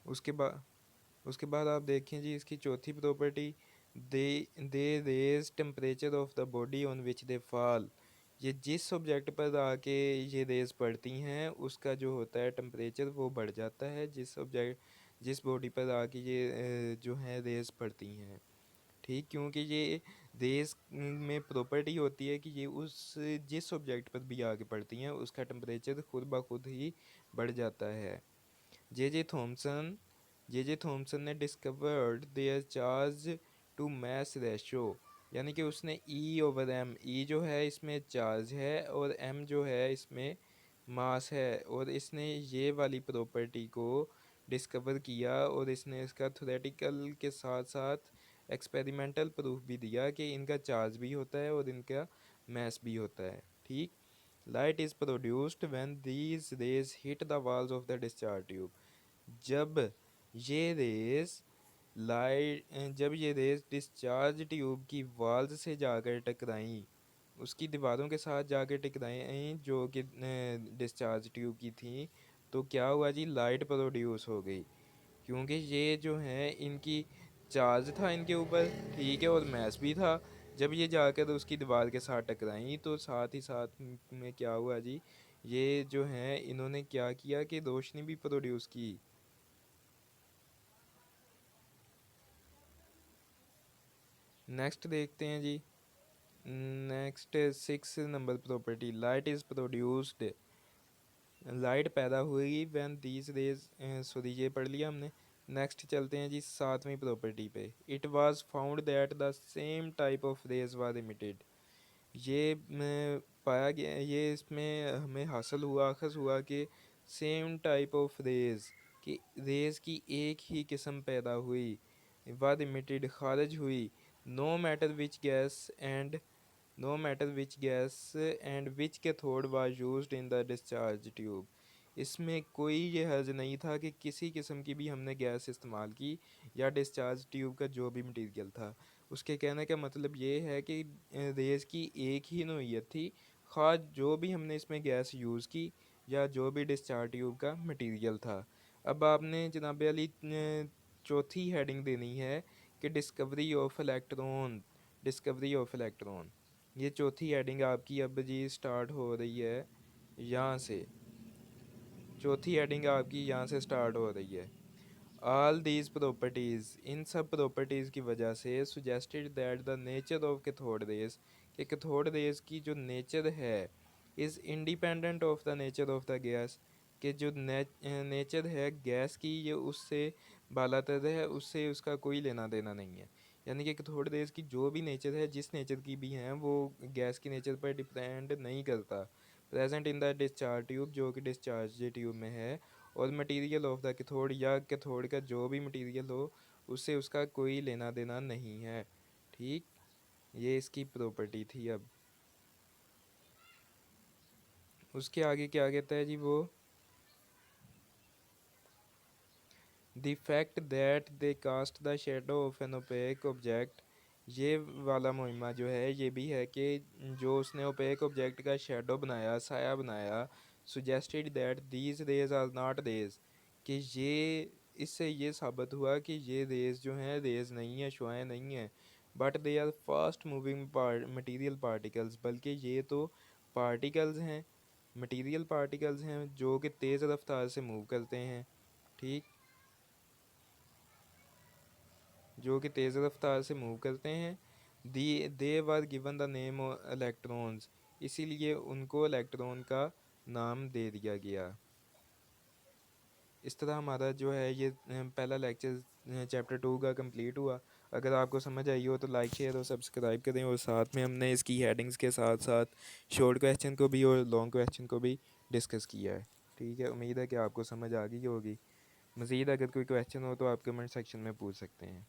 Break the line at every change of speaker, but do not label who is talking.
उसके बाद आप देखें जी इसकी चौथी property, they they rays temperature of the body on which they fall. ये जिस ऑब्जेक्ट पर आके ये रेज पड़ती हैं उसका जो होता है टेम्परेचर वो बढ़ जाता है, जिस बॉडी पर आके ये जो है रेज पड़ती हैं। ठीक, क्योंकि ये रेज में प्रॉपर्टी होती है कि ये उस जिस ऑब्जेक्ट पर भी आके पड़ती हैं उसका टेम्परेचर खुद ब खुद ही बढ़ जाता है। जे जे थॉमसन ने discovered their charge to mass ratio, यानी कि उसने ई ओवर एम, ई जो है इसमें चार्ज है और एम जो है इसमें मास है, और इसने ये वाली प्रॉपर्टी को डिस्कवर किया और इसने इसका थ्योरेटिकल के साथ साथ एक्सपेरिमेंटल प्रूफ भी दिया कि इनका चार्ज भी होता है और इनका मैस भी होता है। ठीक, light is produced when these raise hit the walls of the discharge tube. जब ये रेस जब ये रेस डिस्चार्ज ट्यूब की वाल्स से जाकर टकराई, उसकी दीवारों के साथ जाकर टकराई जो कि डिस्चार्ज ट्यूब की थी, तो क्या हुआ जी, लाइट प्रोड्यूस हो गई, क्योंकि ये जो है इनकी चार्ज था इनके ऊपर, ठीक है, और मैस भी था। जब ये जाकर उसकी दीवार के साथ टकराई तो साथ ही साथ में क्या हुआ जी, ये जो है इन्होंने क्या किया कि रोशनी भी प्रोड्यूस की। नेक्स्ट देखते हैं जी। Next 6 number property, light is produced, light पैदा हुई व्हेन दीज रेज, सॉरी ये पढ़ लिया हमने। नेक्स्ट चलते हैं जी 7वीं प्रॉपर्टी पे, it was found that the same type of rays was emitted. ये पाया गया, ये इसमें हमें हासिल हुआ, अखज़ हुआ कि सेम टाइप ऑफ रेज कि रेज की एक ही किस्म पैदा हुई, वाद इमिटेड खारिज हुई, no matter which gas and no matter which gas and which cathode was used in the discharge tube. इसमें कोई ये हर्ज नहीं था कि किसी किस्म की भी हमने गैस इस्तेमाल की या डिस्चार्ज ट्यूब का जो भी मटेरियल था। उसके कहने का मतलब ये है कि रेज़ की एक ही नोयत थी, खा जो भी हमने इसमें गैस यूज़ की या जो भी डिस्चार्ज ट्यूब का मटेरियल था। अब आपने जनाब अली चौथी हेडिंग देनी है कि डिस्कवरी ऑफ इलेक्ट्रॉन। ये चौथी हेडिंग आपकी अब जी स्टार्ट हो रही है यहाँ से, चौथी हेडिंग आपकी यहाँ से स्टार्ट हो रही है। ऑल दीज प्रॉपर्टीज़, इन सब प्रॉपर्टीज़ की वजह से suggested that the nature of cathode rays, कि कैथोड रेज की जो नेचर है is independent of the nature of the gas, कि जो नेचर है गैस की ये उससे बालातर है, उससे उसका कोई लेना देना नहीं है। यानी कि कैथोड रेज की जो भी नेचर है, जिस नेचर की भी हैं, वो गैस की नेचर पर डिपेंड नहीं करता। Present in the discharge tube, जो कि डिस्चार्ज ट्यूब में है, और मटेरियल ऑफ द कैथोड, या कैथोड का जो भी मटेरियल हो उससे उसका कोई लेना देना नहीं है। ठीक, ये इसकी प्रॉपर्टी थी। अब उसके आगे क्या कहता है जी वो, the fact that they cast the shadow of an opaque object. ये वाला मुहिमा जो है ये भी है कि जो उसने ओपेक ऑब्जेक्ट का शेडो बनाया, साया बनाया, suggested that these rays are not rays, कि ये इससे ये साबित हुआ कि ये रेज जो हैं रेज नहीं है, शुआएं नहीं हैं, but they are fast moving material particles, बल्कि ये तो पार्टिकल्स हैं, मटीरियल पार्टिकल्स हैं जो कि तेज़ रफ्तार से मूव करते हैं। ठीक, जो कि तेज़ रफ्तार से मूव करते हैं। The they were given the name electrons, इसीलिए उनको इलेक्ट्रॉन का नाम दे दिया गया। इस तरह हमारा जो है ये पहला लेक्चर चैप्टर 2 का कंप्लीट हुआ। अगर आपको समझ आई हो तो लाइक शेयर और सब्सक्राइब करें, और साथ में हमने इसकी हेडिंग्स के साथ साथ शॉर्ट क्वेश्चन को भी और लॉन्ग क्वेश्चन को भी डिस्कस किया है। ठीक है, उम्मीद है कि आपको समझ आ गई होगी। मज़ीद अगर कोई क्वेश्चन हो तो आप कमेंट सेक्शन में पूछ सकते हैं।